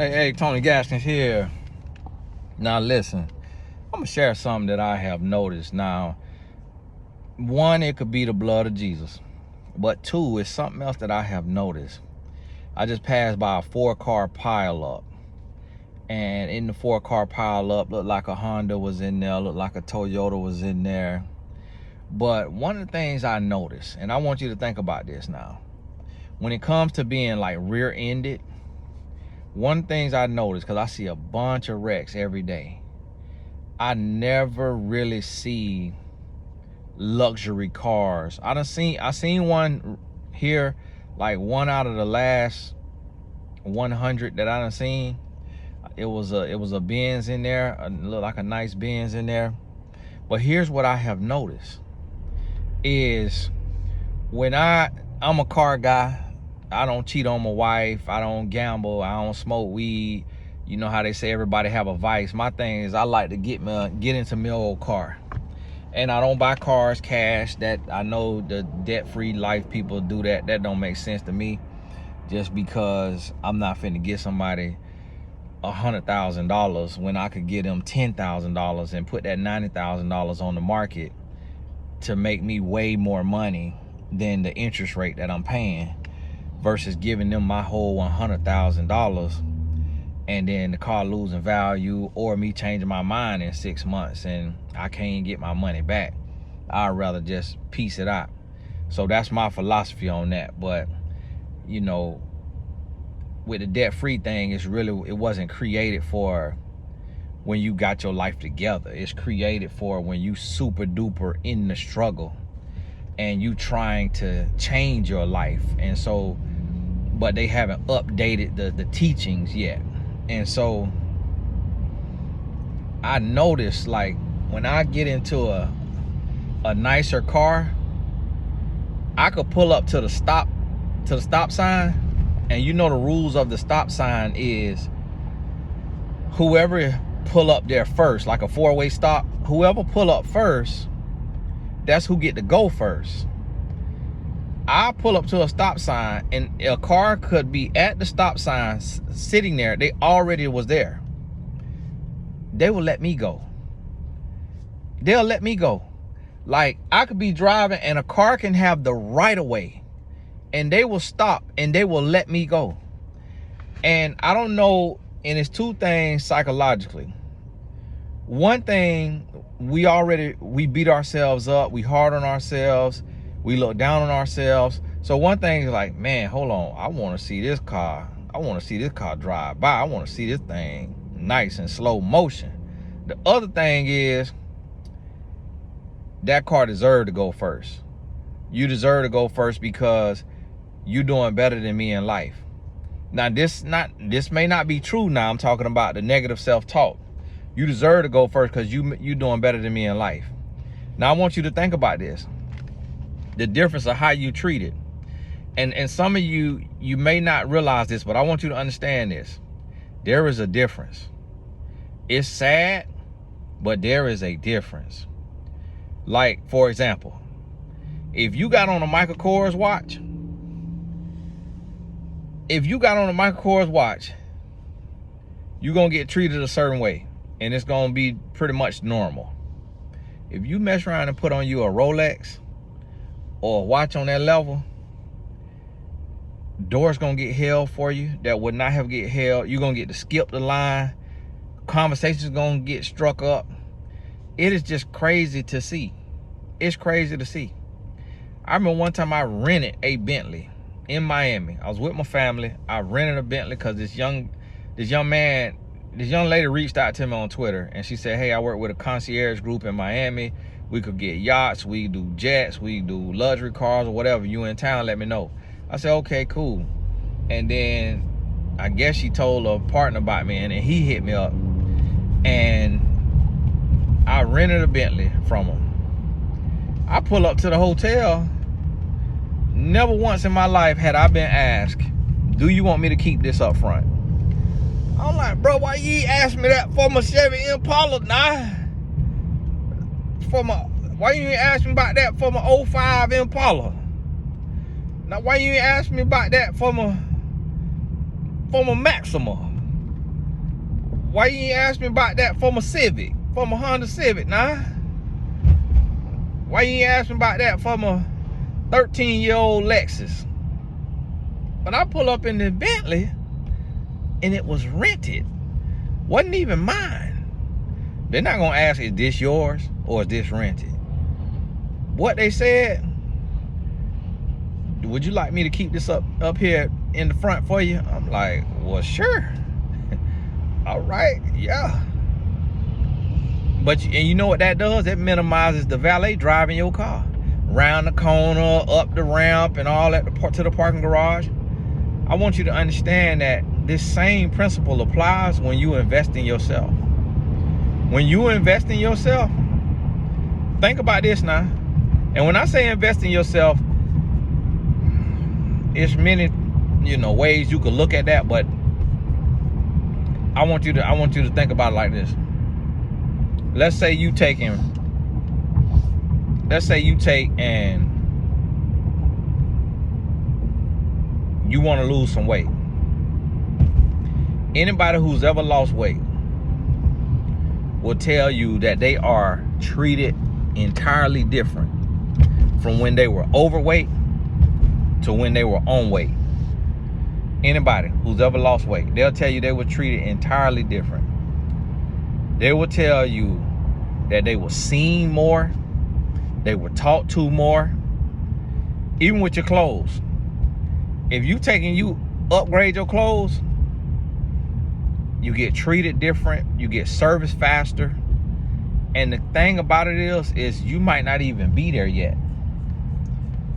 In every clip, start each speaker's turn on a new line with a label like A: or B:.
A: Hey, Tony Gaskins here. Now listen, I'm gonna share something that I have noticed. Now, one, it could be the blood of Jesus, but two, it's something else that I have noticed. I just passed by a 4-car pileup, and in the 4-car pileup, looked like a Honda was in there, looked like a Toyota was in there. But one of the things I noticed, and I want you to think about this now, when it comes to being like rear-ended, one of the things I noticed, because I see a bunch of wrecks every day, I never really see luxury cars. I seen one here, like one out of the last 100 that I done seen. It was a Benz in there, looked like a nice Benz in there. But here's what I have noticed is when I'm a car guy. I don't cheat on my wife. I don't gamble. I don't smoke weed. You know how they say everybody have a vice. My thing is I like to get into my old car. And I don't buy cars cash. That I know the debt-free life people do that. That don't make sense to me. Just because I'm not finna get somebody $100,000 when I could get them $10,000 and put that $90,000 on the market to make me way more money than the interest rate that I'm paying, versus giving them my whole $100,000 and then the car losing value, or me changing my mind in 6 months and I can't get my money back. I'd rather just piece it out. So that's my philosophy on that. But you know, with the debt-free thing, it wasn't created for when you got your life together. It's created for when you super duper in the struggle and you trying to change your life. And so, but they haven't updated the teachings yet. And so I noticed, like, when I get into a nicer car, I could pull up to the stop sign, and you know the rules of the stop sign is whoever pull up there first, like a 4-way stop, whoever pull up first, that's who get to go first. I pull up to a stop sign and a car could be at the stop sign sitting there. They already was there. They will let me go. They'll let me go. Like, I could be driving and a car can have the right of way and they will stop and they will let me go. And I don't know, and it's two things psychologically. One thing, we beat ourselves up, we hard on ourselves, we look down on ourselves. So one thing is like, man, hold on, I want to see this car. I want to see this car drive by. I want to see this thing nice and slow motion. The other thing is that car deserved to go first. You deserve to go first because you're doing better than me in life. Now this may not be true. Now I'm talking about the negative self-talk. You deserve to go first because you doing better than me in life. Now I want you to think about this. The difference of how you treat it. And some of you may not realize this, but I want you to understand this. There is a difference. It's sad, but there is a difference. Like, for example, if you got on a Michael Kors watch, you're going to get treated a certain way, and it's going to be pretty much normal. If you mess around and put on you a Rolex or a watch on that level, doors going to get held for you that would not have get held. You're going to get to skip the line. Conversations going to get struck up. It is just crazy to see. It's crazy to see. I remember one time I rented a Bentley in Miami. I was with my family. I rented a Bentley because this young lady reached out to me on Twitter and she said, hey, I work with a concierge group in Miami. We could get yachts, we do jets, we do luxury cars or whatever. You in town, let me know. I said, okay, cool. And then I guess she told a partner about me, and then he hit me up and I rented a Bentley from him. I pull up to the hotel. Never once in my life had I been asked, do you want me to keep this up front? I'm like, bro, why you ask me that for my Chevy Impala? Nah. Why you ain't ask me about that for my 05 Impala? Now, why you ain't ask me about that for my Maxima? Why you ain't ask me about that for my Civic, for my Honda Civic, nah? Why you ain't ask me about that for my 13-year-old Lexus? But I pull up in the Bentley, and it was rented. Wasn't even mine. They're not gonna ask, is this yours or is this rented? What they said, would you like me to keep this up here in the front for you? I'm like, well, sure. All right, yeah. But you know what that does? It minimizes the valet driving your car around the corner, up the ramp, and all that to the parking garage. I want you to understand that this same principle applies when you invest in yourself. When you invest in yourself, think about this now. And when I say invest in yourself, it's many, ways you could look at that, but I want you to think about it like this. Let's say you take and you want to lose some weight. Anybody who's ever lost weight will tell you that they are treated entirely different from when they were overweight to when they were on weight. Anybody who's ever lost weight, they'll tell you they were treated entirely different. They will tell you that they were seen more, they were talked to more, even with your clothes. If you upgrade your clothes, you get treated different, you get service faster. And the thing about it is you might not even be there yet.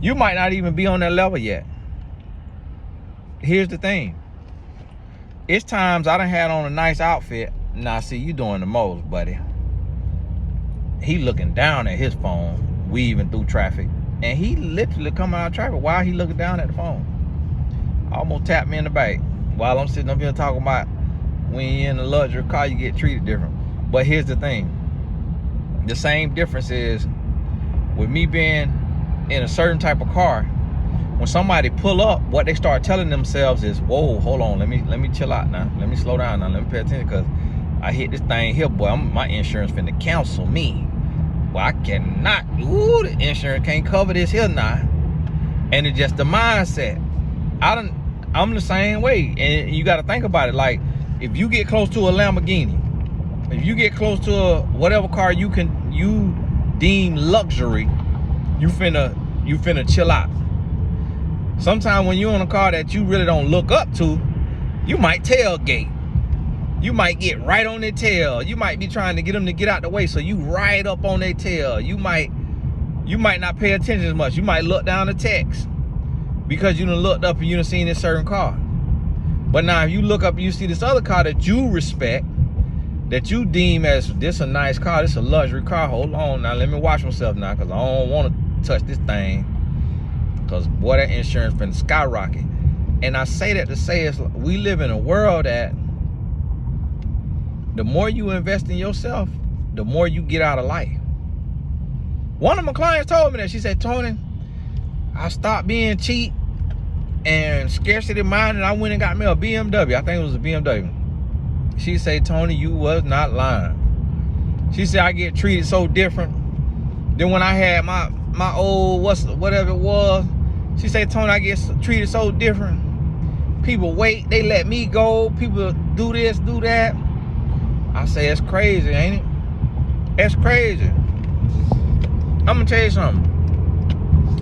A: You might not even be on that level yet. Here's the thing. It's times I done had on a nice outfit. Now, see, you doing the most, buddy. He looking down at his phone, weaving through traffic. And he literally coming out of traffic while he looking down at the phone. Almost tapped me in the back while I'm sitting up here talking about when you're in a luxury car, you get treated different. But here's the thing. The same difference is with me being in a certain type of car. When somebody pull up, what they start telling themselves is, whoa, hold on, let me chill out now. Let me slow down now. Let me pay attention, because I hit this thing here, boy. My insurance finna cancel me. Well, I cannot. Ooh, the insurance can't cover this here now. And it's just the mindset. I'm the same way. And you got to think about it. Like, if you get close to a Lamborghini, if you get close to a whatever car you deem luxury, you finna chill out. Sometimes when you're on a car that you really don't look up to, you might tailgate. You might get right on their tail. You might be trying to get them to get out the way, so you ride up on their tail. You might not pay attention as much. You might look down the text because you done looked up and you done seen this certain car. But now if you look up and you see this other car that you respect, that you deem as, this a nice car, this a luxury car, hold on now, let me watch myself now, because I don't want to touch this thing, because boy, that insurance finna skyrocket. And I say that to say, we live in a world that the more you invest in yourself, the more you get out of life. One of my clients told me that. She said, Tony, I stopped being cheap and scarcity minded. I went and got me a BMW. I think it was a BMW. She said, Tony, you was not lying. She said, I get treated so different than when I had my old, whatever it was. She said, Tony, I get treated so different. People wait, they let me go. People do this, do that. I say, it's crazy, ain't it? It's crazy. I'm gonna tell you something.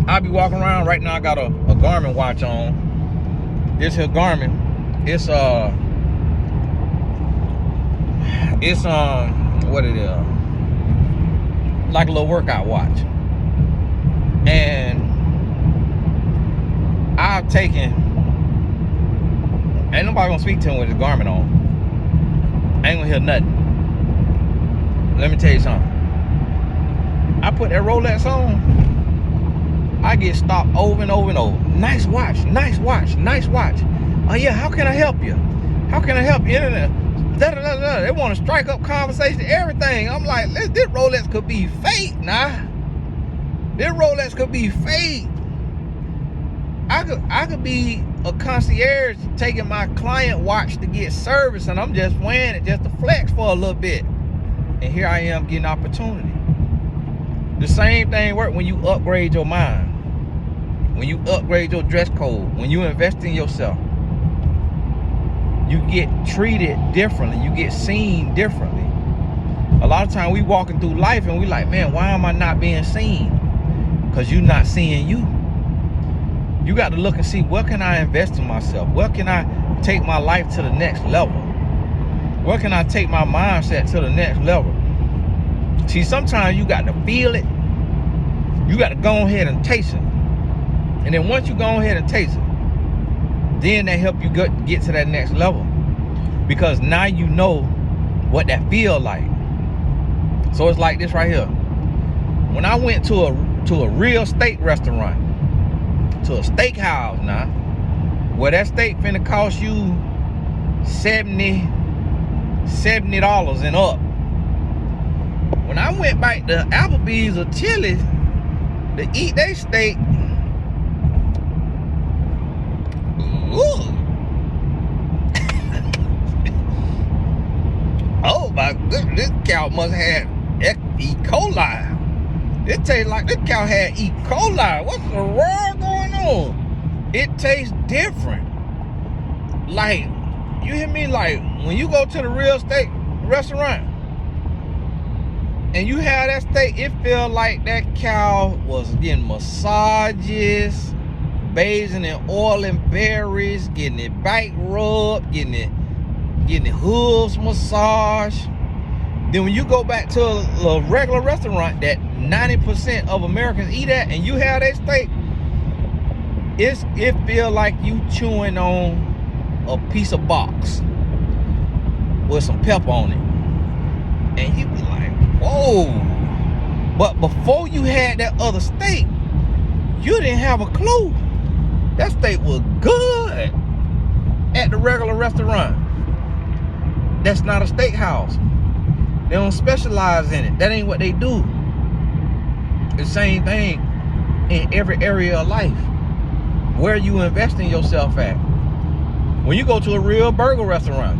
A: I'll be walking around right now. I got a Garmin watch on. This here Garmin. It's what it is, like a little workout watch. And I've taken, ain't nobody gonna speak to him with his Garmin on. I ain't gonna hear nothing. Let me tell you something. I put that Rolex on, I get stopped over and over and over. Nice watch, nice watch, nice watch. Oh yeah, how can I help you? How can I help you? They want to strike up conversation, everything. I'm like, this Rolex could be fake now. This Rolex could be fake. I could be a concierge taking my client watch to get service, and I'm just wearing it just to flex for a little bit. And here I am getting opportunity. The same thing works when you upgrade your mind, when you upgrade your dress code, when you invest in yourself. You get treated differently. You get seen differently. A lot of times we walking through life and we like, man, why am I not being seen? Because you're not seeing you. You got to look and see, where can I invest in myself? Where can I take my life to the next level? Where can I take my mindset to the next level? See, sometimes you got to feel it. You got to go ahead and taste it. And then once you go ahead and taste it, then that help you get to that next level. Because now you know what that feel like. So it's like this right here. When I went to a real steak restaurant, to a steakhouse now, where that steak finna cost you $70 and up. When I went back to Applebee's or Chili's to eat their steak, ooh. Oh my goodness, this cow must have E. coli. It tastes like this cow had E. coli. What's the wrong going on? It tastes different. Like, you hear me? Like, when you go to the real steak restaurant and you have that steak, it feel like that cow was getting massages, bathing in oil and berries, getting it back rubbed, getting it hooves massage. Then when you go back to a regular restaurant that 90% of Americans eat at, and you have that steak, it feel like you chewing on a piece of box with some pepper on it. And you be like, whoa. But before you had that other steak, you didn't have a clue. That steak was good at the regular restaurant. That's not a steakhouse. They don't specialize in it. That ain't what they do. The same thing in every area of life. Where you invest in yourself at. When you go to a real burger restaurant,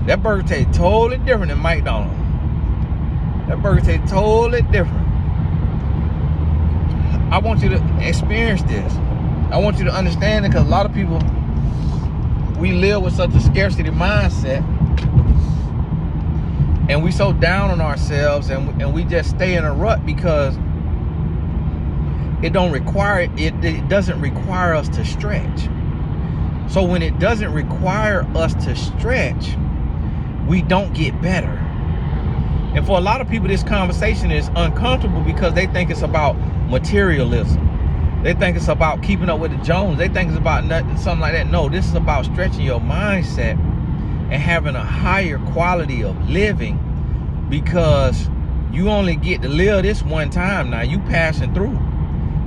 A: that burger tastes totally different than McDonald's. That burger tastes totally different. I want you to experience this. I want you to understand it, because a lot of people, we live with such a scarcity mindset, and we so down on ourselves, and we just stay in a rut because it doesn't require us to stretch. So when it doesn't require us to stretch, we don't get better. And for a lot of people, this conversation is uncomfortable because they think it's about materialism. They think it's about keeping up with the Jones. They think it's about nothing, something like that. No, this is about stretching your mindset and having a higher quality of living, because you only get to live this one time now. You passing through.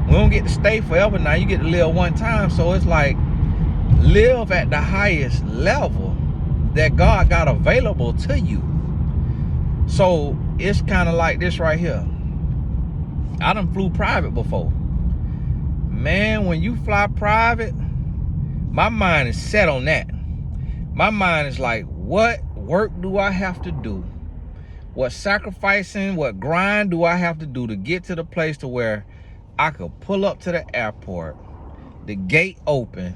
A: We don't get to stay forever now. You get to live one time. So it's like, live at the highest level that God got available to you. So it's kind of like this right here. I done flew private before. Man, when you fly private, my mind is set on that. My mind is like, what work do I have to do? What sacrificing, what grind do I have to do to get to the place to where I could pull up to the airport, the gate open,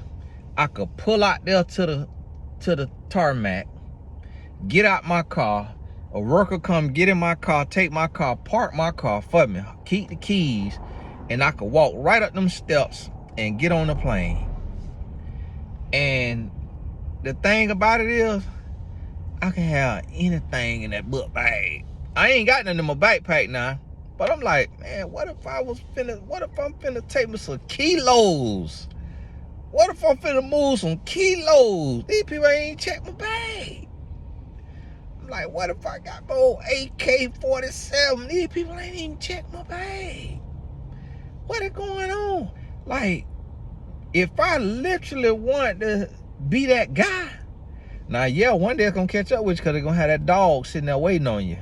A: I could pull out there to the tarmac, get out my car, a worker come get in my car, take my car, park my car for me, keep the keys, and I could walk right up them steps and get on the plane. And the thing about it is, I can have anything in that book bag. I ain't got nothing in my backpack now, but I'm like, man, what if I'm finna take me some kilos? What if I'm finna move some kilos? These people ain't checked my bag. I'm like, what if I got my old AK-47? These people ain't even checked my bag. What is going on? Like, if I literally want to be that guy, now, yeah, one day it's gonna catch up with you, because they're gonna have that dog sitting there waiting on you.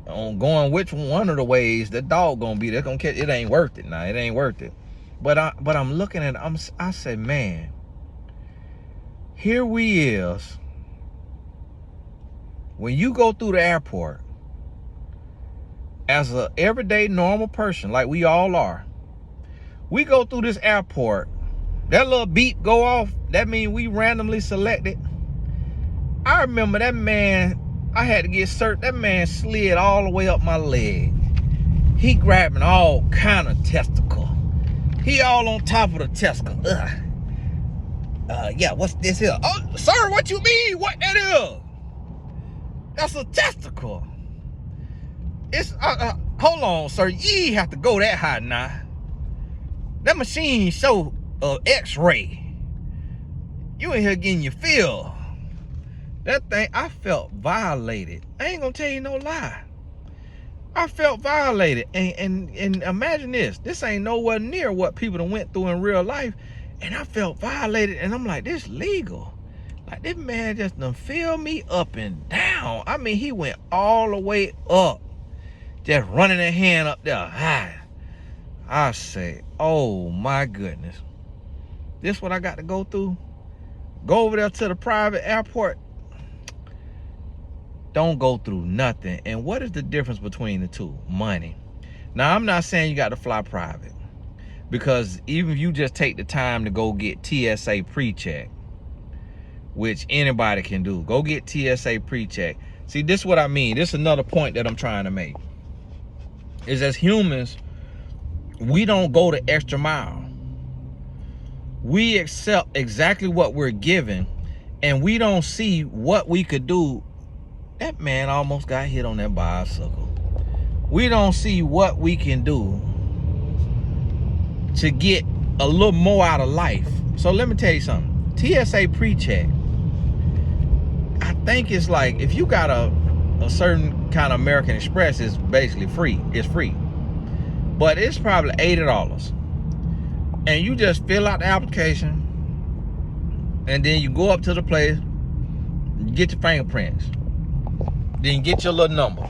A: On going which one of the ways, the dog gonna be there. Gonna catch it. Ain't worth it now. It ain't worth it. But I'm looking at it, I say, man, Here we is. When you go through the airport, as a everyday normal person, like we all are, we go through this airport, that little beep go off, that means we randomly selected. I remember that man, I had to get searched, that man slid all the way up my leg. He grabbing all kind of testicle. He all on top of the testicle. Yeah, what's this here? Oh, sir, what you mean? What that is? That's a testicle. It's, hold on, sir. You ain't have to go that high now. That machine show x-ray. You in here getting your feel. That thing, I felt violated. I ain't gonna tell you no lie. I felt violated. And imagine this. This ain't nowhere near what people done went through in real life. And I felt violated. And I'm like, this legal. Like, this man just done filled me up and down. I mean, he went all the way up. Just running a hand up there. I say, oh my goodness. This what I got to go through? Go over there to the private airport. Don't go through nothing. And what is the difference between the two? Money. Now, I'm not saying you got to fly private. Because even if you just take the time to go get TSA pre-check, which anybody can do. Go get TSA pre-check. See, this is what I mean. This is another point that I'm trying to make. Is as humans, we don't go the extra mile. We accept exactly what we're given, and we don't see what we could do. That man almost got hit on that bicycle. We don't see what we can do to get a little more out of life. So let me tell you something. TSA pre-check, I think it's like, if you got a certain kind of American Express, it's basically free. It's free. But it's probably $80. And you just fill out the application, and then you go up to the place, you get your fingerprints, then you get your little number.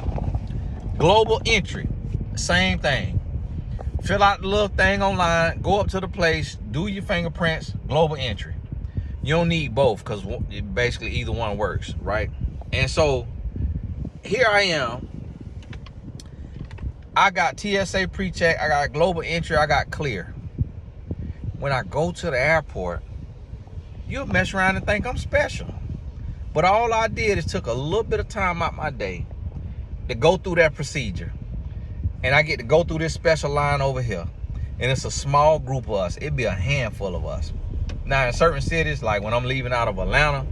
A: Global entry, same thing. Fill out the little thing online, go up to the place, do your fingerprints, global entry. You don't need both, because basically either one works, right? And so here I am. I got TSA pre-check, I got global entry, I got clear. When I go to the airport, you'll mess around and think I'm special. But all I did is took a little bit of time out my day to go through that procedure. And I get to go through this special line over here. And it's a small group of us. It'd be a handful of us. Now, in certain cities, like when I'm leaving out of Atlanta,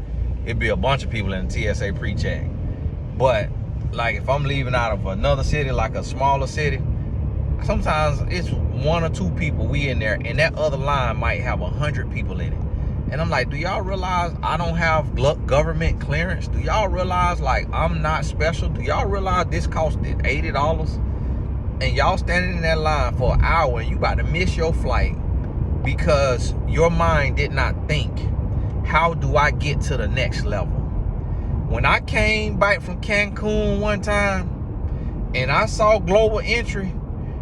A: it'd be a bunch of people in the TSA pre-check. But, like, if I'm leaving out of another city, like a smaller city, sometimes it's 1 or 2 people we in there, and that other line might have 100 people in it. And I'm like, do y'all realize I don't have government clearance? Do y'all realize, like, I'm not special? Do y'all realize this costed $80? And y'all standing in that line for an hour, and you about to miss your flight because your mind did not think, how do I get to the next level? When I came back from Cancun one time, and I saw global entry,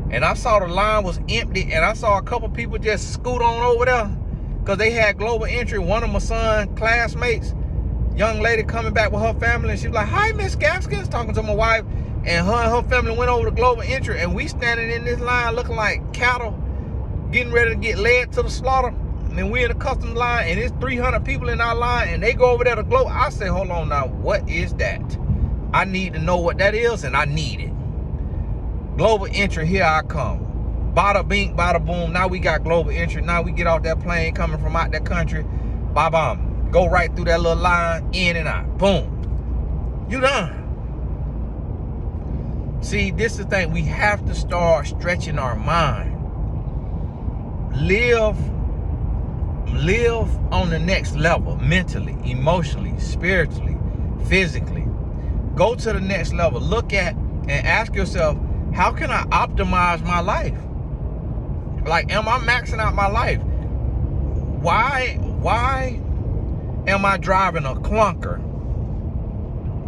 A: and I saw the line was empty, and I saw a couple people just scoot on over there because they had global entry. One of my son's classmates, young lady coming back with her family, and she was like, hi, Miss Gaskins, talking to my wife, and her family went over to global entry, and we standing in this line looking like cattle, getting ready to get led to the slaughter. And we in the customs line, and it's 300 people in our line, and they go over there to global. I say, hold on now, what is that? I need to know what that is, and I need it. Global entry, here I come. Bada bing, bada boom. Now we got global entry. Now we get off that plane coming from out that country. Bye bye. Go right through that little line, in and out. Boom. You done. See, this is the thing. We have to start stretching our mind. Live on the next level, mentally, emotionally, spiritually, physically. Go to the next level. Look at and ask yourself, how can I optimize my life? Like, am I maxing out my life? Why am I driving a clunker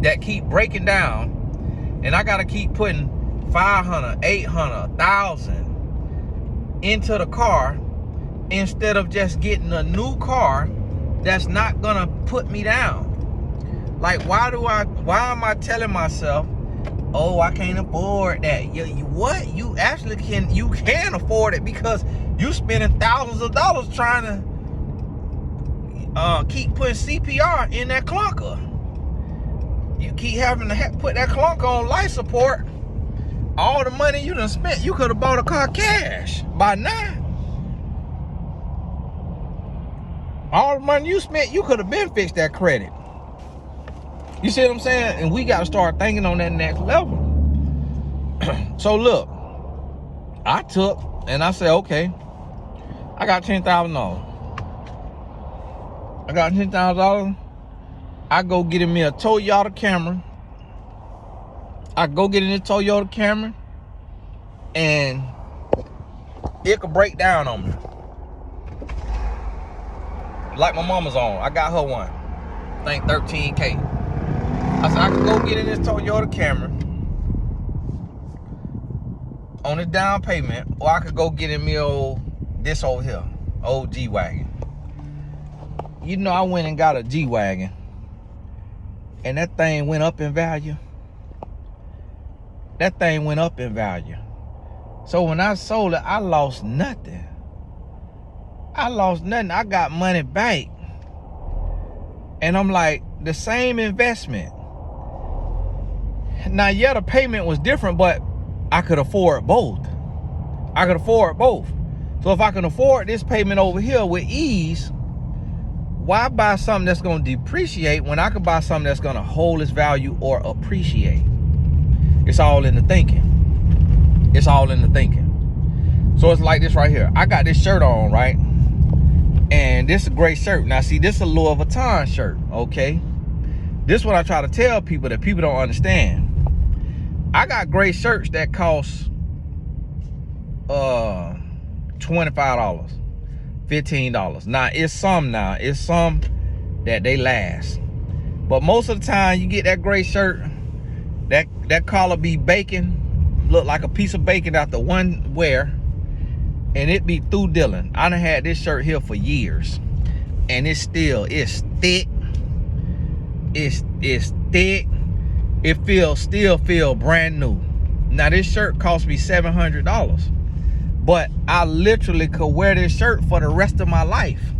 A: that keep breaking down, and I gotta keep putting 500, 800, 1,000 into the car, instead of just getting a new car that's not gonna put me down. Like, why am I telling myself, oh, I can't afford that? What? You actually can afford it, because you spending thousands of dollars trying to keep putting CPR in that clunker. You keep having to put that clunker on life support. All the money you done spent, you could have bought a car cash by now. All the money you spent, you could have been fixed that credit. You see what I'm saying? And we got to start thinking on that next level. So look, I took and I said, okay, I got $10,000. I got $10,000. I go get me a Toyota Camry. I go get in this Toyota Camry, and it could break down on me. Like my mama's on. I got her one. I think $13K. I said I could go get in this Toyota Camry on a down payment, or I could go get in me this over here, old G-Wagon. You know, I went and got a G-Wagon, and that thing went up in value. That thing went up in value. So when I sold it, I lost nothing. I lost nothing. I got money back. And I'm like, the same investment. Now, yeah, the payment was different, but I could afford both. I could afford both. So if I can afford this payment over here with ease, why buy something that's going to depreciate when I could buy something that's going to hold its value or appreciate? It's all in the thinking. It's all in the thinking. So it's like this right here. I got this shirt on, right? And this is a great shirt. Now, see, this is a Louis Vuitton shirt, okay? This is what I try to tell people that people don't understand. I got great shirts that cost $25, $15. Now, it's some that they last. But most of the time, you get that great shirt, that collar be bacon, look like a piece of bacon after one wear, and it be through Dylan. I done had this shirt here for years, and it's thick. It's thick. It still feel brand new. Now, this shirt cost me $700, but I literally could wear this shirt for the rest of my life.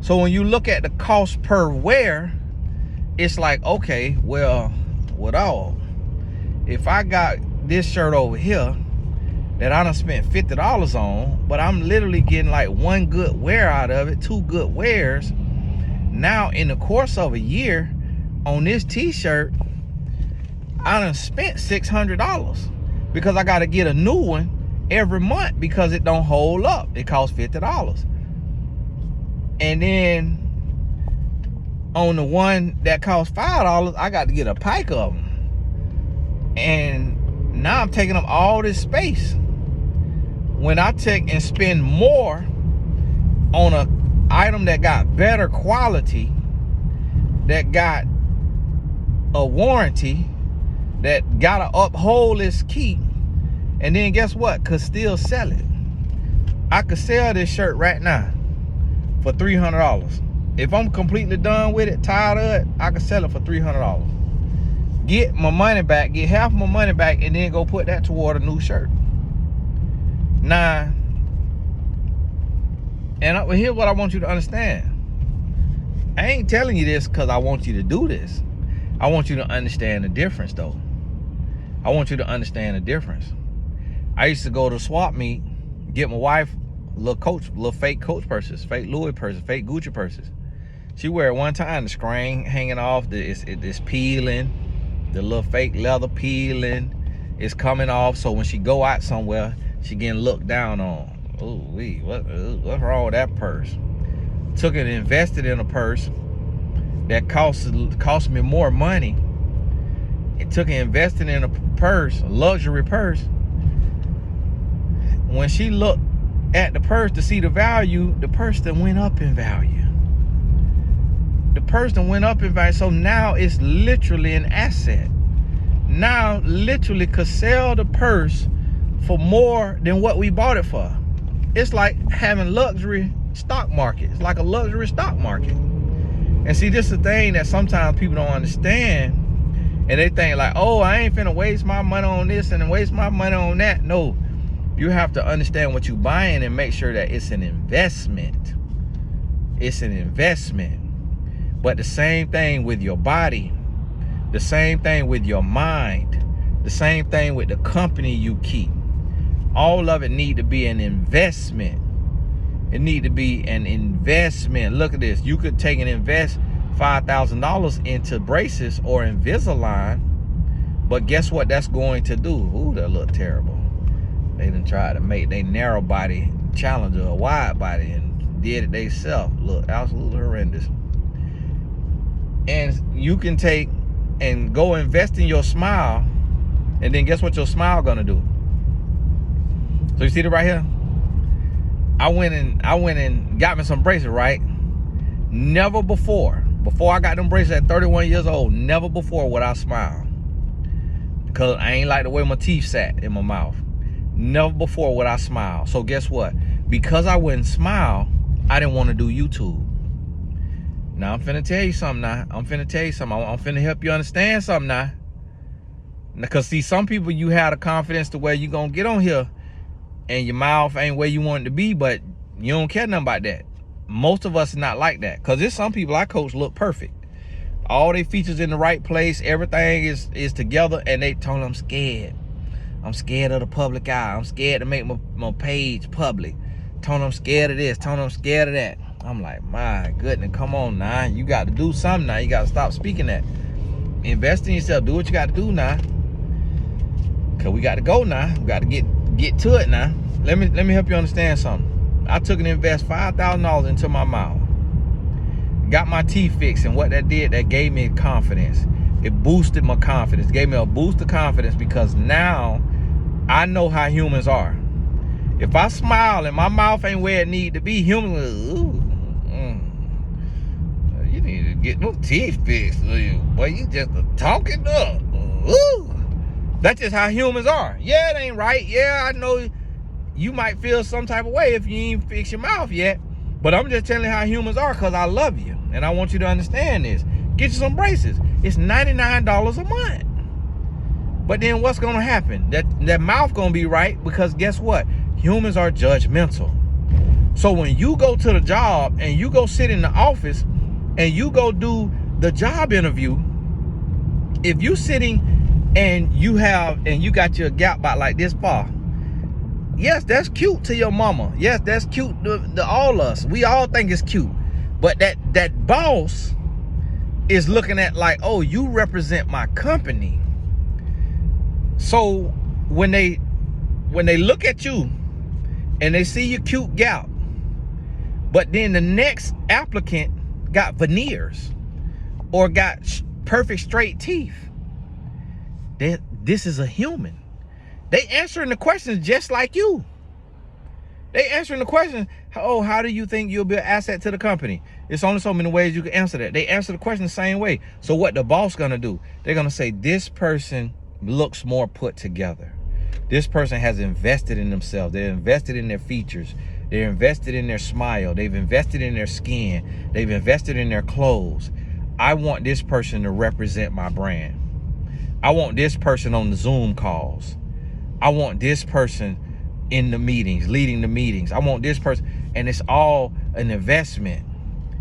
A: So when you look at the cost per wear, it's like, okay, well, if I got this shirt over here that I done spent $50 on, but I'm literally getting like one good wear out of it, two good wears. Now, in the course of a year on this t-shirt, I done spent $600 because I got to get a new one every month because it don't hold up. It costs $50. And then on the one that costs $5, I got to get a pack of them. And now I'm taking up all this space. When I take and spend more on a item that got better quality, that got a warranty, that gotta uphold its keep, and then guess what? Could still sell it. I could sell this shirt right now for $300. If I'm completely done with it, tired of it, I could sell it for $300. Get my money back, get half my money back, and then go put that toward a new shirt. Now, and here's what I want you to understand. I ain't telling you this because I want you to do this. I want you to understand the difference, though. I want you to understand the difference. I used to go to swap meet, get my wife little fake Coach purses, fake Louis purses, fake Gucci purses. She wear it one time, the screen hanging off, it's peeling, the little fake leather peeling, it's coming off. So when she go out somewhere, she getting looked down on. Oh, what's wrong with that purse? Took it and invested in a purse that cost me more money. It took and invested in a purse, a luxury purse. When she looked at the purse to see the value, the purse that went up in value. The purse that went up in value. So now it's literally an asset. Now literally could sell the purse for more than what we bought it for. It's like having luxury stock market. It's like a luxury stock market. And see, this is the thing that sometimes people don't understand. And they think like, oh, I ain't finna waste my money on this and waste my money on that. No, you have to understand what you're buying and make sure that it's an investment. It's an investment. But the same thing with your body, the same thing with your mind, the same thing with the company you keep. All of it need to be an investment. It need to be an investment. Look at this. You could take and invest $5,000 into braces or Invisalign, but guess what that's going to do? Ooh, that look terrible. They done tried to make their narrow body Challenger a wide body and did it themselves. Look, absolutely horrendous. And you can take and go invest in your smile, and then guess what your smile gonna do? So you see it right here? I went and got me some braces, right? Never before I got them braces at 31 years old, never before would I smile. Because I ain't like the way my teeth sat in my mouth. Never before would I smile. So guess what? Because I wouldn't smile, I didn't want to do YouTube. Now I'm finna tell you something now. I'm finna help you understand something now. Because see, some people, you have the confidence to where you gonna get on here and your mouth ain't where you want it to be, but you don't care nothing about that. Most of us are not like that. Because there's some people I coach look perfect. All their features in the right place, everything is together, and they told them I'm scared. I'm scared of the public eye. I'm scared to make my page public. Told them I'm scared of this, told them I'm scared of that. I'm like, my goodness, come on now. You got to do something now. You got to stop speaking that. Invest in yourself. Do what you got to do now. Because we got to go now. We got to get to it now. Let me help you understand something. I took and invest $5,000 into my mouth. Got my teeth fixed, and what that did, that gave me confidence. It boosted my confidence. Gave me a boost of confidence because now I know how humans are. If I smile and my mouth ain't where it need to be, humans are, ooh, you need to get no teeth fixed. Boy, you just talking up. Ooh. That's just how humans are. Yeah, it ain't right. Yeah, I know you might feel some type of way if you ain't fix your mouth yet. But I'm just telling you how humans are because I love you. And I want you to understand this. Get you some braces. It's $99 a month. But then what's going to happen? That mouth going to be right because guess what? Humans are judgmental. So when you go to the job and you go sit in the office and you go do the job interview, if you sitting and you got your gap about like this far, yes, that's cute to your mama. Yes, that's cute to all us. We all think it's cute. But that boss is looking at like, oh, you represent my company. So when they look at you and they see your cute gout, but then the next applicant got veneers or got perfect straight teeth, this is a human. They answering the questions just like you. They answering the question, oh, how do you think you'll be an asset to the company? It's only so many ways you can answer that. They answer the question the same way. So what the boss gonna do? They're gonna say, this person looks more put together. This person has invested in themselves. They're invested in their features. They're invested in their smile. They've invested in their skin. They've invested in their clothes. I want this person to represent my brand. I want this person on the Zoom calls. I want this person in the meetings, leading the meetings. I want this person, and it's all an investment.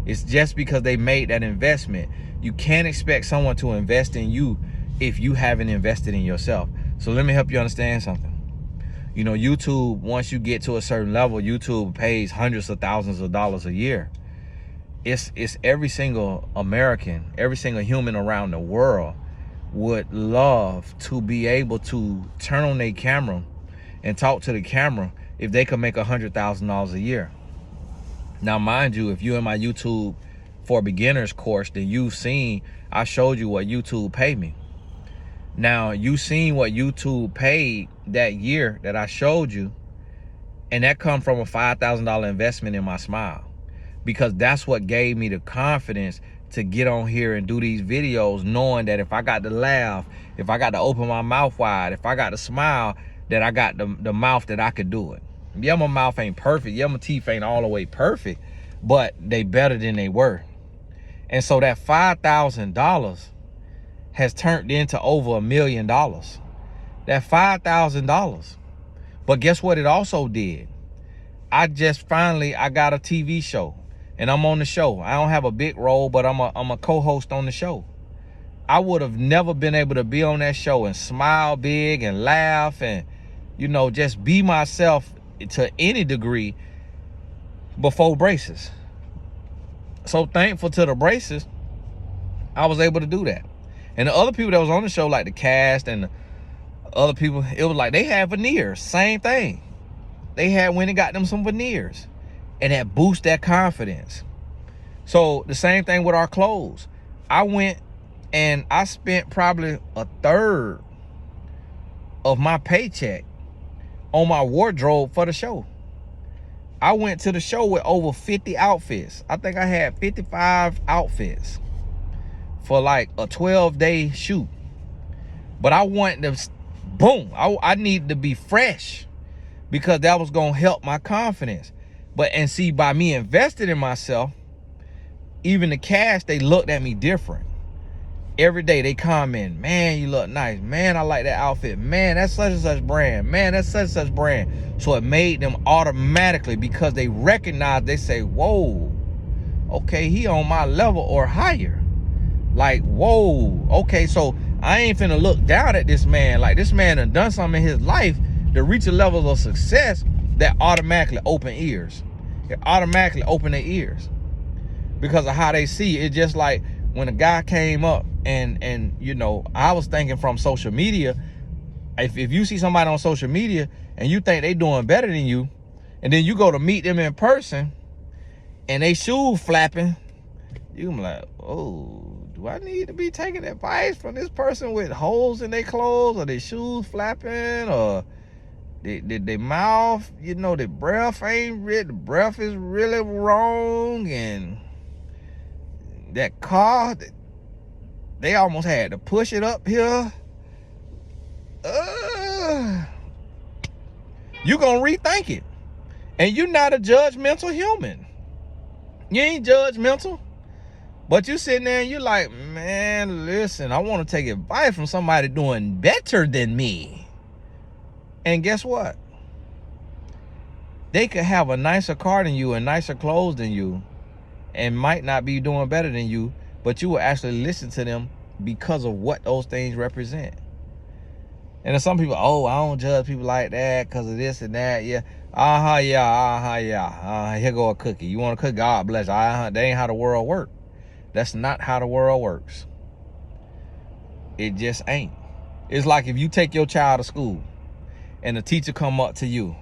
A: It's just because they made that investment. You can't expect someone to invest in you if you haven't invested in yourself. So let me help you understand something. You know, YouTube, once you get to a certain level, YouTube pays hundreds of thousands of dollars a year. It's every single American, every single human around the world would love to be able to turn on their camera and talk to the camera if they could make $100,000 a year. Now, mind you, if you're in my YouTube for Beginners course, then you've seen, I showed you what YouTube paid me. Now, you seen what YouTube paid that year that I showed you, and that come from a $5,000 investment in my smile, because that's what gave me the confidence to get on here and do these videos, knowing that if I got to laugh, if I got to open my mouth wide, if I got to smile, that I got the mouth that I could do it. Yeah, my mouth ain't perfect. Yeah, my teeth ain't all the way perfect, but they better than they were. And so that $5,000 has turned into over $1 million. That $5,000. But guess what it also did? I got a TV show, and I'm on the show. I don't have a big role, but I'm a co-host on the show. I would have never been able to be on that show and smile big and laugh and, you know, just be myself to any degree before braces. So thankful to the braces, I was able to do that. And the other people that was on the show, like the cast and the other people, it was like they had veneers. Same thing. They went and got them some veneers, and that boosts their confidence. So the same thing with our clothes. I went and I spent probably a third of my paycheck on my wardrobe for the show. I went to the show with over 50 outfits. I think I had 55 outfits for like a 12-day shoot. But I wanted to, boom, I needed to be fresh, because that was gonna help my confidence. And see, by me investing in myself, even the cast, they looked at me different. Every day they comment, man, you look nice. Man, I like that outfit. Man, that's such and such brand. Man, that's such and such brand. So it made them automatically, because they recognize, they say, whoa, okay, he on my level or higher. Like, whoa, okay, so I ain't finna look down at this man. Like, this man done something in his life to reach a level of success that automatically open ears. It automatically open their ears because of how they see it. It's just like when a guy came up and you know, I was thinking from social media, if you see somebody on social media and you think they doing better than you, and then you go to meet them in person and they shoes flapping, you can be like, oh, do I need to be taking advice from this person with holes in their clothes, or their shoes flapping, or their mouth, you know, the breath is really wrong, and that car, they almost had to push it up here. You gonna rethink it. And you're not a judgmental human. You ain't judgmental. But you sitting there and you like, man, listen, I want to take advice from somebody doing better than me. And guess what? They could have a nicer car than you and nicer clothes than you, and might not be doing better than you, but you will actually listen to them because of what those things represent. And then some people, oh, I don't judge people like that because of this and that. Yeah. Here go a cookie. You want a cookie? God bless you. That ain't how the world works. That's not how the world works. It just ain't. It's like if you take your child to school and the teacher come up to you.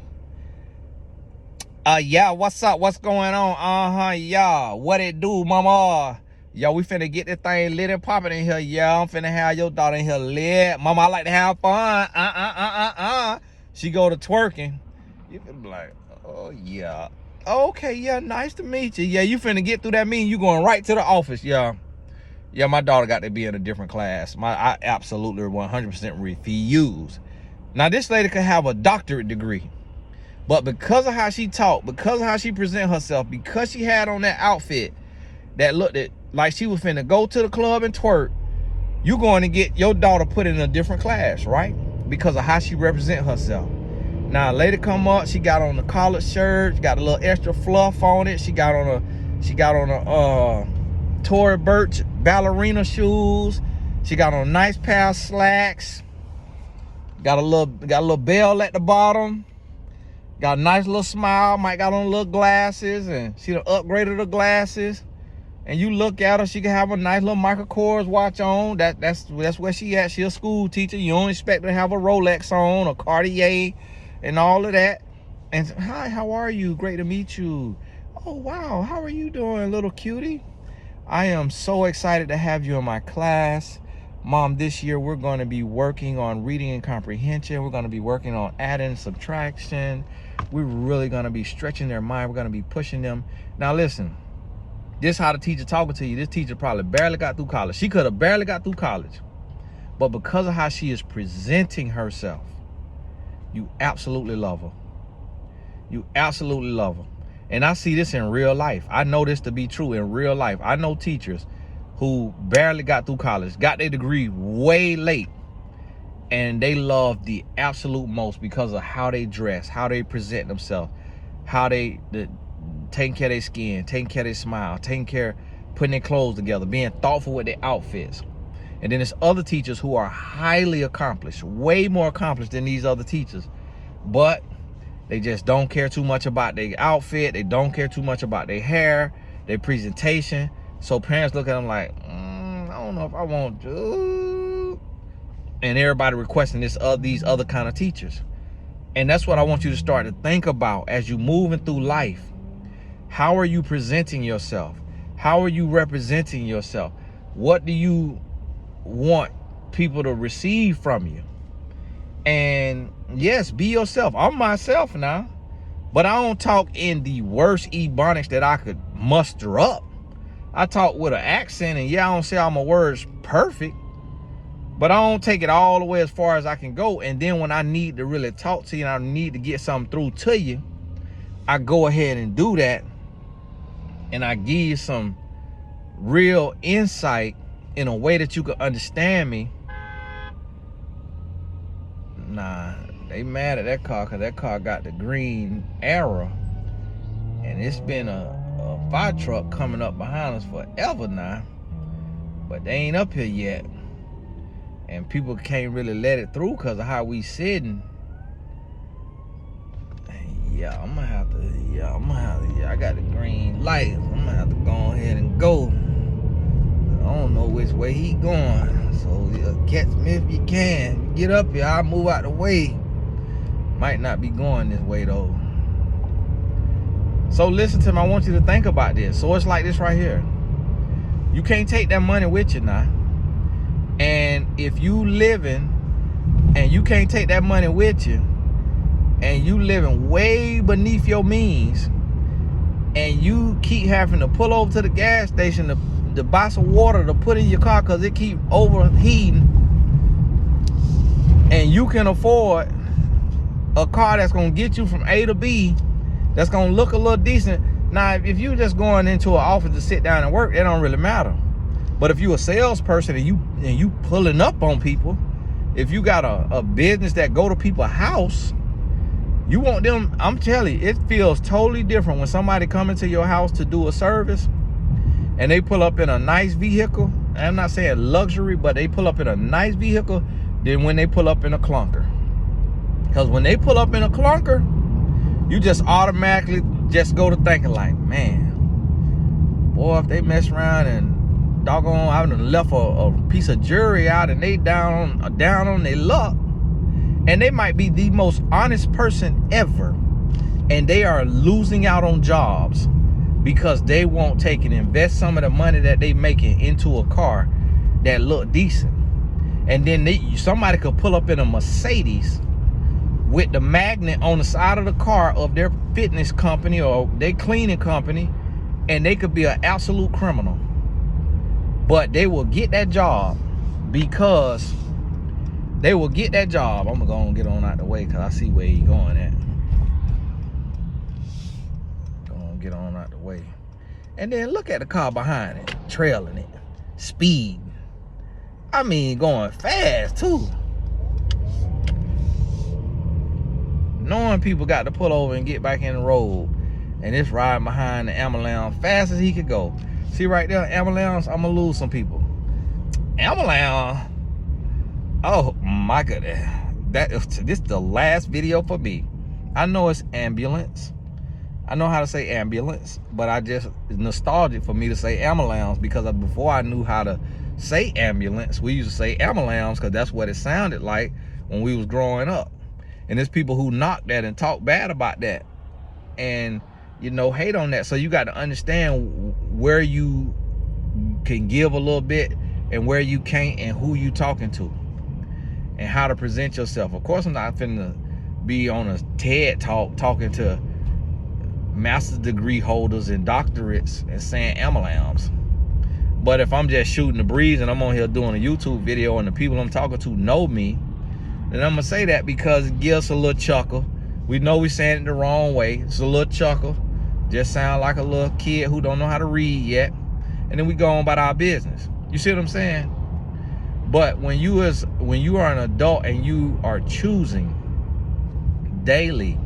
A: Yeah, what's up? What's going on? Yeah. What it do, mama? Yo, we finna get this thing lit and popping in here. Yeah, I'm finna have your daughter in here lit. Mama, I like to have fun. She go to twerking. You finna be like, oh, yeah. Okay, yeah, nice to meet you. Yeah, you finna get through that meeting. You going right to the office. Yeah. Yeah, my daughter got to be in a different class. I absolutely 100% refuse. Now, this lady could have a doctorate degree, but because of how she talked, because of how she present herself, because she had on that outfit that looked like she was finna go to the club and twerk, you going to get your daughter put in a different class, right? Because of how she represent herself. Now, a lady come up, she got on the collared shirt, got a little extra fluff on it. She got on a Tory Burch ballerina shoes. She got on a nice pair of slacks. Got a little bell at the bottom. Got a nice little smile. Might got on little glasses, and she done upgraded her glasses. And you look at her, she can have a nice little Michael Kors watch on. That's where she at. She a school teacher. You don't expect her to have a Rolex on, or Cartier, and all of that. And hi, how are you? Great to meet you. Oh wow, how are you doing, little cutie? I am so excited to have you in my class. Mom, this year we're going to be working on reading and comprehension. We're going to be working on adding, subtraction. We're really going to be stretching their mind. We're going to be pushing them. Now listen, this is how the teacher talking to you. This teacher probably barely got through college. She could have barely got through college. But because of how she is presenting herself, you absolutely love her. You absolutely love her. And I see this in real life. I know this to be true in real life. I know teachers who barely got through college, got their degree way late, and they love the absolute most because of how they dress, how they present themselves, how they taking care of their skin, taking care of their smile, taking care, putting their clothes together, being thoughtful with their outfits. And then there's other teachers who are highly accomplished, way more accomplished than these other teachers, but they just don't care too much about their outfit. They don't care too much about their hair, their presentation. So parents look at them like, I don't know if I want to. And everybody requesting these other kind of teachers. And that's what I want you to start to think about as you moving through life. How are you presenting yourself? How are you representing yourself? What do you want people to receive from you? And yes, be yourself. I'm myself now, but I don't talk in the worst Ebonics that I could muster up. I talk with an accent, and yeah, I don't say all my words perfect, but I don't take it all the way as far as I can go. And then when I need to really talk to you and I need to get something through to you, I go ahead and do that, and I give you some real insight in a way that you can understand me. Nah, they mad at that car because that car got the green arrow, and it's been a fire truck coming up behind us forever now, but they ain't up here yet, and people can't really let it through because of how we sitting. Yeah, I got the green light. I'm gonna have to go ahead and go. I don't know which way he going, so catch me if you can. Get up here, I'll move out the way. Might not be going this way though. So listen to me, I want you to think about this. So it's like this right here. You can't take that money with you now. And if you living and you can't take that money with you, and you living way beneath your means, and you keep having to pull over to the gas station to buy some water to put in your car because it keep overheating, and you can afford a car that's gonna get you from A to B, that's gonna look a little decent. Now, if you just going into an office to sit down and work, it don't really matter. But if you a salesperson and you pulling up on people, if you got a business that go to people's house, you want them, I'm telling you, it feels totally different when somebody come into your house to do a service and they pull up in a nice vehicle. I'm not saying luxury, but they pull up in a nice vehicle than when they pull up in a clunker. Because when they pull up in a clunker, you just automatically just go to thinking like, man, boy, if they mess around and doggone, I done left a piece of jewelry out and they down on their luck. And they might be the most honest person ever, and they are losing out on jobs because they won't take and invest some of the money that they making into a car that look decent. And then somebody could pull up in a Mercedes with the magnet on the side of the car of their fitness company or their cleaning company, and they could be an absolute criminal. But they will get that job because they will get that job. I'm gonna get on out the way because I see where he's going at. Gonna get on out the way. And then look at the car behind it, trailing it, speed. I mean, going fast too. Knowing people got to pull over and get back in the road, and it's riding behind the ambulance fast as he could go. See right there, ambulance, I'm gonna lose some people. Ambulance. Oh my goodness, this is the last video for me. I know it's ambulance. I know how to say ambulance, but it's nostalgic for me to say ambulance because before I knew how to say ambulance, we used to say ambulance because that's what it sounded like when we was growing up. And there's people who knock that and talk bad about that and, hate on that. So you got to understand where you can give a little bit and where you can't, and who you talking to, and how to present yourself. Of course, I'm not finna be on a TED talk talking to master's degree holders and doctorates and saying ambulance. But if I'm just shooting the breeze and I'm on here doing a YouTube video and the people I'm talking to know me, then I'm gonna say that because it gives us a little chuckle. We know we're saying it the wrong way. It's a little chuckle. Just sound like a little kid who don't know how to read yet. and then we go on about our business. You see what I'm saying? But when you are an adult and you are choosing daily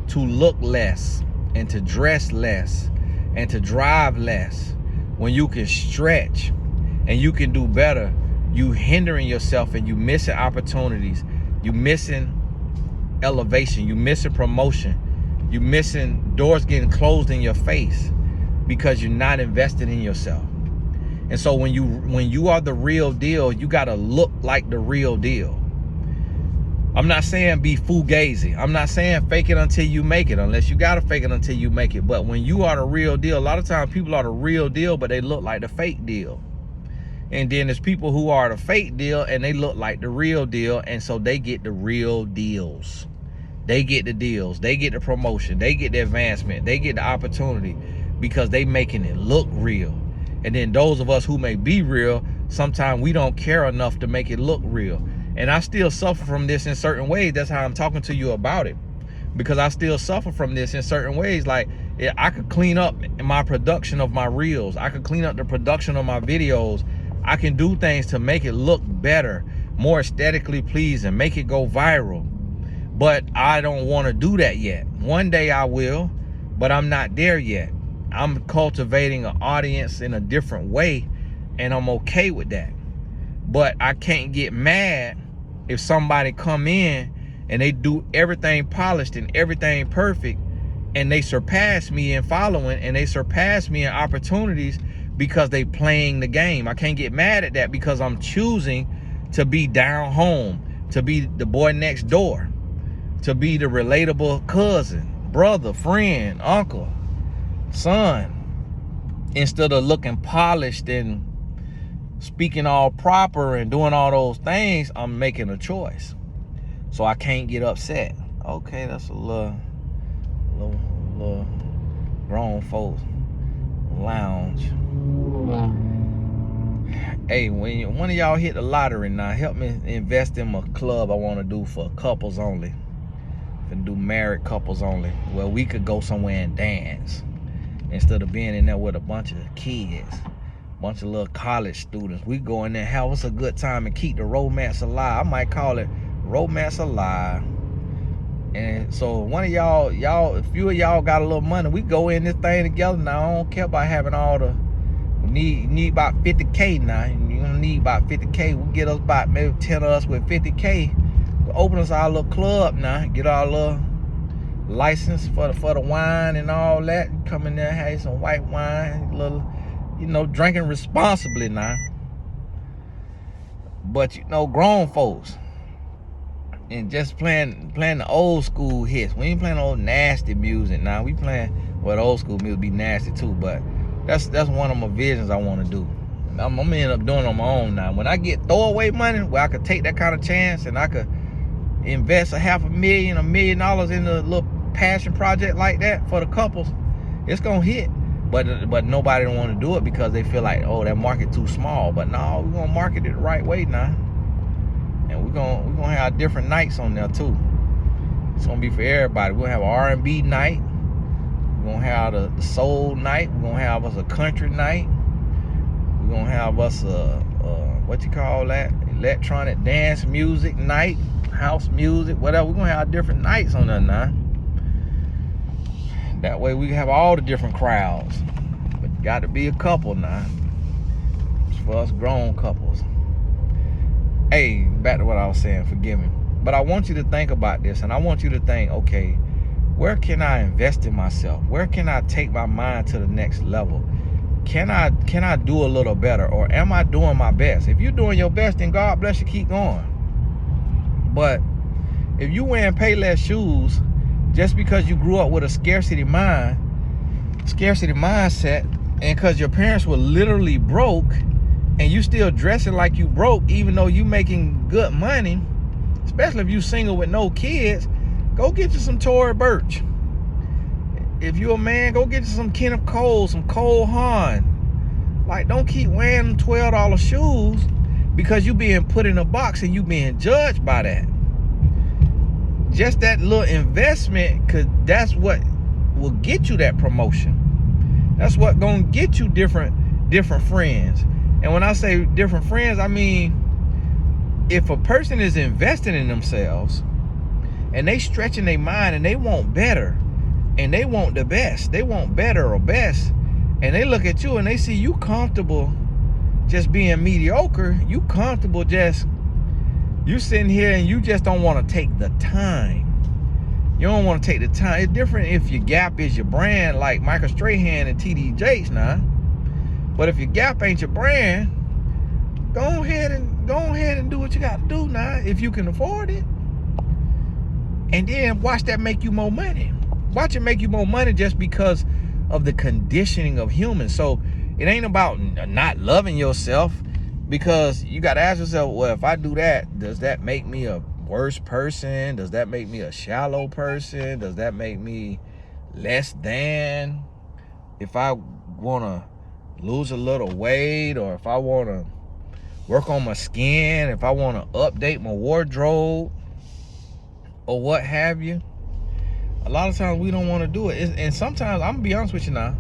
A: to look less and to dress less and to drive less, when you can stretch and you can do better, you hindering yourself and you missing opportunities, you missing elevation, you missing promotion, you missing doors getting closed in your face because you're not invested in yourself. And so when you are the real deal, you gotta look like the real deal. I'm not saying be fugazi. I'm not saying fake it until you make it, unless you gotta fake it until you make it. But when you are the real deal, a lot of times people are the real deal, but they look like the fake deal. And then there's people who are the fake deal and they look like the real deal, and so they get the real deals. They get the deals, they get the promotion, they get the advancement, they get the opportunity because they making it look real. And then those of us who may be real, sometimes we don't care enough to make it look real. And I still suffer from this in certain ways. That's how I'm talking to you about it, because I still suffer from this in certain ways. Like, I could clean up my production of my reels. I could clean up the production of my videos. I can do things to make it look better, more aesthetically pleasing, make it go viral. But I don't want to do that yet. One day I will, but I'm not there yet. I'm cultivating an audience in a different way, and I'm okay with that. But I can't get mad if somebody come in and they do everything polished and everything perfect, and they surpass me in following and they surpass me in opportunities because they playing the game. I can't get mad at that because I'm choosing to be down home, to be the boy next door, to be the relatable cousin, brother, friend, uncle, son. Instead of looking polished and speaking all proper and doing all those things, I'm making a choice. So I can't get upset. Okay, that's a little grown folks lounge. Hey, when one of y'all hit the lottery now, help me invest in my club I want to do for couples only. And do married couples only, where we could go somewhere and dance instead of being in there with a bunch of kids, bunch of little college students. We go in there, have us a good time, and keep the romance alive. I might call it Romance Alive. And so one of y'all, a few of y'all got a little money, we go in this thing together. Now I don't care about having all the, we need about 50K now. You don't need about 50K. We'll get us about maybe 10 of us with 50K. We'll open us our little club now, get our little license for the wine and all that. Come in there, have some white wine, little, drinking responsibly now. But grown folks. And just playing the old school hits. We ain't playing old nasty music now. We playing, well, the old school music be nasty too, but that's one of my visions I want to do. I'm gonna end up doing it on my own now. When I get throwaway money where I could take that kind of chance and I could invest $500,000, $1 million in a little passion project like that for the couples, it's gonna hit. But nobody don't want to do it because they feel like, oh, that market too small. But no, we're gonna market it the right way now. And we're gonna have different nights on there too. It's gonna be for everybody. We're gonna have an R&B night. We're gonna have the soul night. We're gonna have us a country night. We're gonna have us a what you call that? Electronic dance music night, house music, whatever. We're gonna have different nights on there now. That way we have all the different crowds. But got to be a couple now. It's for us grown couples. Hey, back to what I was saying, forgive me. But I want you to think about this, and I want you to think, okay, where can I invest in myself? Where can I take my mind to the next level? Can I do a little better, or am I doing my best? If you're doing your best, then God bless you, keep going. But if you wearing Payless shoes just because you grew up with a scarcity mindset, and because your parents were literally broke, and you still dressing like you broke even though you making good money, especially if you single with no kids, go get you some Tory Burch. If you a man, go get you some Kenneth Cole, some Cole Haan. Like, don't keep wearing them $12 shoes because you being put in a box and you being judged by that. Just that little investment, cause that's what will get you that promotion. That's what gonna get you different different friends. And when I say different friends, I mean, if a person is investing in themselves and they stretching their mind and they want better and they want the best, they want better or best, and they look at you and they see you comfortable just being mediocre, you comfortable just, you sitting here and you just don't want to take the time. You don't want to take the time. It's different if your Gap is your brand, like Michael Strahan and TD Jakes now. But if your Gap ain't your brand, go ahead and do what you got to do now if you can afford it. And then watch that make you more money. Watch it make you more money just because of the conditioning of humans. So it ain't about not loving yourself, because you got to ask yourself, well, if I do that, does that make me a worse person? Does that make me a shallow person? Does that make me less than? If I want to lose a little weight, or if I want to work on my skin, if I want to update my wardrobe or what have you, a lot of times we don't want to do it. And sometimes, I'm gonna be honest with you now,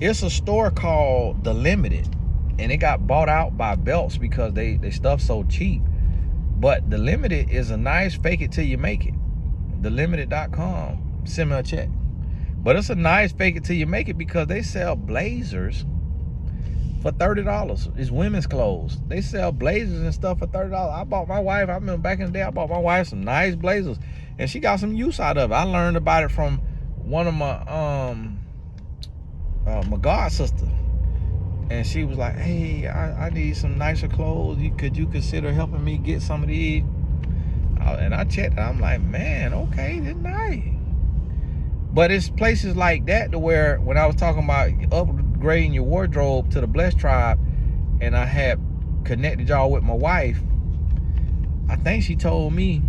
A: it's a store called The Limited, and it got bought out by Belts because they stuff so cheap. But The Limited is a nice fake it till you make it. TheLimited.com, send me a check. But it's a nice fake it till you make it because they sell blazers for $30. It's women's clothes. They sell blazers and stuff for $30. I bought my wife, I remember back in the day, I bought my wife some nice blazers, and she got some use out of it. I learned about it from one of my god sister, and she was like, hey, I need some nicer clothes. Could you consider helping me get some of these? And I checked it. I'm like, man, okay, that's nice. But it's places like that to where, when I was talking about upgrading your wardrobe to the Blessed Tribe, and I had connected y'all with my wife, I think she told me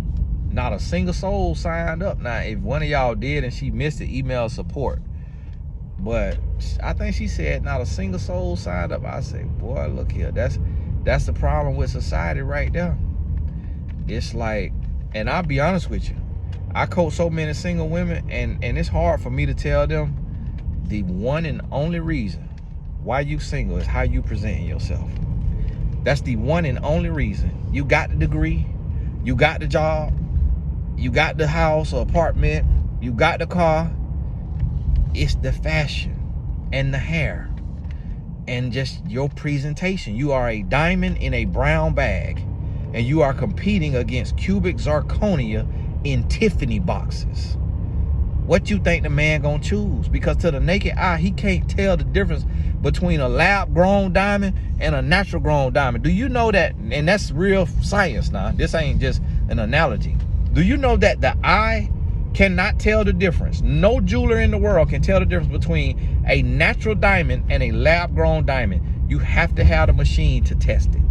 A: not a single soul signed up. Now, if one of y'all did and she missed the email support, but I think she said not a single soul signed up. I say, boy, look here, that's the problem with society right there. It's like, and I'll be honest with you, I coach so many single women, and it's hard for me to tell them the one and only reason why you single is how you presenting yourself. That's the one and only reason. You got the degree, you got the job, you got the house or apartment, you got the car. It's the fashion and the hair and just your presentation. You are a diamond in a brown bag, and you are competing against cubic zirconia in Tiffany boxes. What you think the man gonna choose? Because to the naked eye, he can't tell the difference between a lab-grown diamond and a natural-grown diamond. Do you know that? And that's real science now. This ain't just an analogy. Do you know that the eye cannot tell the difference? No jeweler in the world can tell the difference between a natural diamond and a lab-grown diamond. You have to have the machine to test it.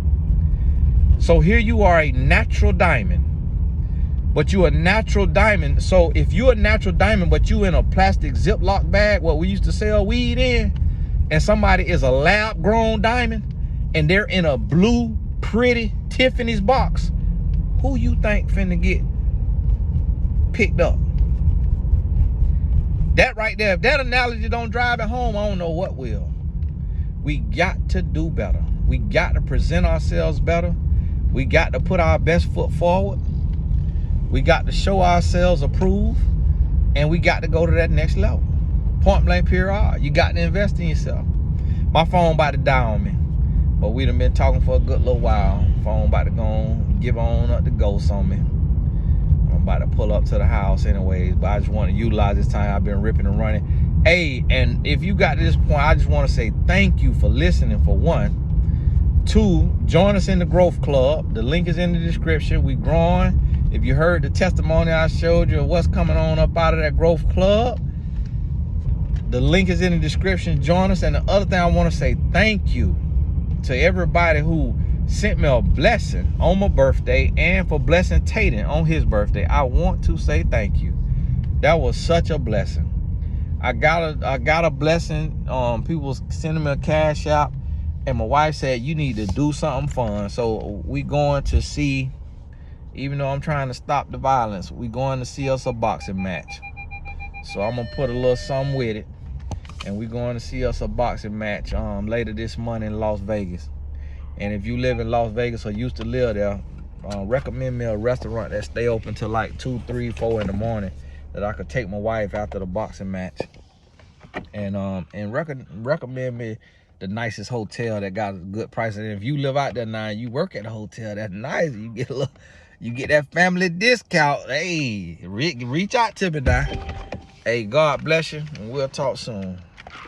A: So here you are, a natural diamond, but you a natural diamond. So if you're a natural diamond, but you in a plastic Ziploc bag, what we used to sell weed in, and somebody is a lab-grown diamond, and they're in a blue, pretty Tiffany's box, who you think finna get picked up? That right there, if that analogy don't drive it home, I don't know what will. We got to do better. We got to present ourselves better. We got to put our best foot forward. We got to show ourselves approved, and we got to go to that next level. Point blank period. You got to invest in yourself. My phone about to die on me, but we done been talking for a good little while. Phone about to go on, give on up the ghost on me. I'm about to pull up to the house anyways, but I just want to utilize this time I've been ripping and running. Hey, and if you got to this point, I just want to say thank you for listening, for one. Two, join us in the Growth Club. The link is in the description. We growing. If you heard the testimony I showed you of what's coming on up out of that Growth Club, the link is in the description. Join us. And the other thing I want to say, thank you to everybody who sent me a blessing on my birthday and for blessing Tatum on his birthday. I want to say thank you. That was such a blessing. I got a blessing. People sending me a cash out, and my wife said you need to do something fun. So we going to see, even though I'm trying to stop the violence, we going to see us a boxing match. So I'm gonna put a little something with it, and we're going to see us a boxing match later this month in Las Vegas. And if you live in Las Vegas or used to live there, recommend me a restaurant that stay open till like 2, 3, 4 in the morning, that I could take my wife after the boxing match. And recommend me the nicest hotel that got a good price. And if you live out there now, you work at a hotel that's nice, you get that family discount. Hey, reach out to me now. Hey, God bless you, and we'll talk soon.